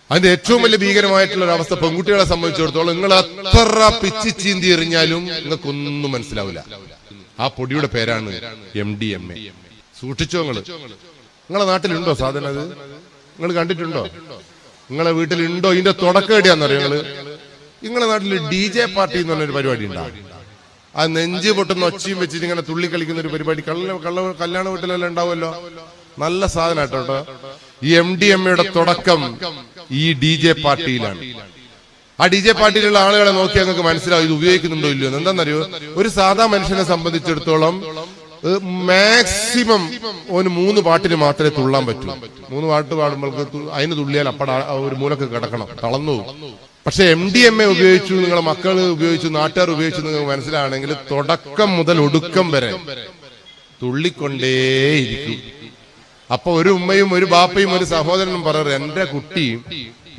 അതിന്റെ ഏറ്റവും വലിയ ഭീകരമായിട്ടുള്ള ഒരു അവസ്ഥ പെൺകുട്ടികളെ സംബന്ധിച്ചിടത്തോളം നിങ്ങൾ എത്ര പിച്ചി ചീന്തി എറിഞ്ഞാലും നിങ്ങൾക്കൊന്നും മനസ്സിലാവില്ല. ആ പൊടിയുടെ പേരാണ് MDMA. സൂക്ഷിച്ചോ നിങ്ങളെ നാട്ടിലുണ്ടോ സാധനം? അത് നിങ്ങൾ കണ്ടിട്ടുണ്ടോ? നിങ്ങളെ വീട്ടിലുണ്ടോ? ഇതിന്റെ തുടക്കം എവിടെയാണെന്നറിയോ? നിങ്ങളെ നാട്ടിൽ DJ പാർട്ടി എന്ന് പറഞ്ഞൊരു പരിപാടി ഉണ്ടാവും. ആ നെഞ്ച് പൊട്ടുന്ന ഒച്ചയും വെച്ചിട്ട് ഇങ്ങനെ തുള്ളി കളിക്കുന്ന ഒരു പരിപാടി കല്യാണ വീട്ടിലെല്ലാം ഉണ്ടാവുമല്ലോ. നല്ല സാധനം കേട്ടോ. ഈ MDMA തുടക്കം ഈ DJ പാർട്ടിയിലാണ്. ആ DJ പാർട്ടിയിലുള്ള ആളുകളെ നോക്കി നിങ്ങൾക്ക് മനസ്സിലാവും ഇത് ഉപയോഗിക്കുന്നുണ്ടോ ഇല്ലയോ. എന്താണെന്നറിയോ, ഒരു സാധാ മനുഷ്യനെ സംബന്ധിച്ചിടത്തോളം മാക്സിമം ഒരു 3 പാട്ടിന് മാത്രമേ തുള്ളാൻ പറ്റൂ. 3 പാട്ട് പാടുമ്പോൾ അതിന് തുള്ളിയാൽ ഒരു മൂലക്ക് കിടക്കണം, തളർന്നു. പക്ഷെ MDMA ഉപയോഗിച്ചു, നിങ്ങളെ മക്കൾ ഉപയോഗിച്ചു, നാട്ടുകാർ ഉപയോഗിച്ചു, നിങ്ങൾക്ക് മനസ്സിലാണെങ്കിൽ തുടക്കം മുതൽ ഒടുക്കം വരെ തുള്ളിക്കൊണ്ടേയിരിക്കും. അപ്പൊ ഒരു ഉമ്മയും ഒരു ബാപ്പയും ഒരു സഹോദരനും പറയും, എന്റെ കുട്ടി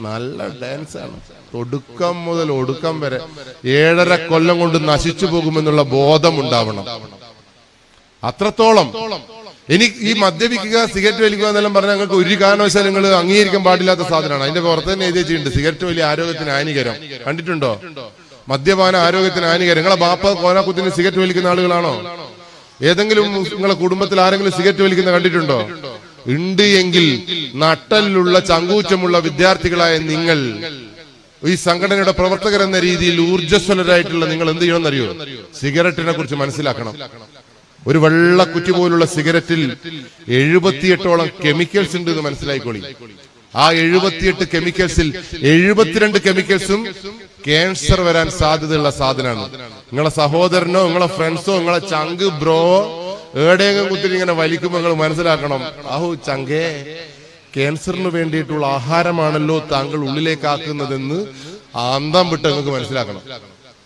നല്ല ഡാൻസാണ്, ഒടുക്കം മുതൽ ഒടുക്കം വരെ 7.5 കൊല്ലം കൊണ്ട് നശിച്ചു പോകുമെന്നുള്ള ബോധം ഉണ്ടാവണം. അത്രത്തോളം. ഇനി ഈ മദ്യപിക്കുക, സിഗരറ്റ് വലിക്കുക എന്നെല്ലാം പറഞ്ഞാൽ നിങ്ങൾക്ക് ഒരു കാരണവശാലും നിങ്ങൾ അംഗീകരിക്കാൻ പാടില്ലാത്ത സാധനമാണ്. അതിന്റെ പുറത്ത് തന്നെ എഴുതി വെച്ചിട്ടുണ്ട്, സിഗരറ്റ് വലിയ ആരോഗ്യത്തിന് ഹാനികരം. കണ്ടിട്ടുണ്ടോ? മദ്യപാനം ആരോഗ്യത്തിന് ഹാനികരം. നിങ്ങളെ ബാപ്പ കോനാക്കുത്തിന് സിഗരറ്റ് വലിക്കുന്ന ആളുകളാണോ? ഏതെങ്കിലും നിങ്ങളെ കുടുംബത്തിൽ ആരെങ്കിലും സിഗരറ്റ് വലിക്കുന്ന കണ്ടിട്ടുണ്ടോ? ഉണ്ട് എങ്കിൽ നട്ടലിലുള്ള ചങ്കൂറ്റമുള്ള വിദ്യാർത്ഥികളായ നിങ്ങൾ, ഈ സംഘടനയുടെ പ്രവർത്തകർ എന്ന രീതിയിൽ ഊർജ്ജസ്വലരായിട്ടുള്ള നിങ്ങൾ എന്ത് ചെയ്യണമെന്നറിയോ? സിഗരറ്റിനെ കുറിച്ച് മനസ്സിലാക്കണം. ഒരു വെള്ള കുറ്റി പോലുള്ള സിഗരറ്റിൽ 78ഓളം കെമിക്കൽസ് ഉണ്ട് എന്ന് മനസ്സിലായിക്കോളി. ആ 78 കെമിക്കൽസിൽ 72 കെമിക്കൽസും ക്യാൻസർ വരാൻ സാധ്യതയുള്ള സാധനമാണ്. നിങ്ങളെ സഹോദരനോ നിങ്ങളെ ഫ്രണ്ട്സോ നിങ്ങളെ ചങ്ക് ബ്രോ ഏടെയെങ്കിലും കുത്തിരി ഇങ്ങനെ വലിക്കുമ്പോൾ നിങ്ങൾ മനസ്സിലാക്കണം, ആഹു ചങ്കേ, ക്യാൻസറിന് വേണ്ടിയിട്ടുള്ള ആഹാരമാണല്ലോ താങ്കൾ ഉള്ളിലേക്കാക്കുന്നതെന്ന് അന്തം വിട്ട് നിങ്ങൾക്ക് മനസ്സിലാക്കണം.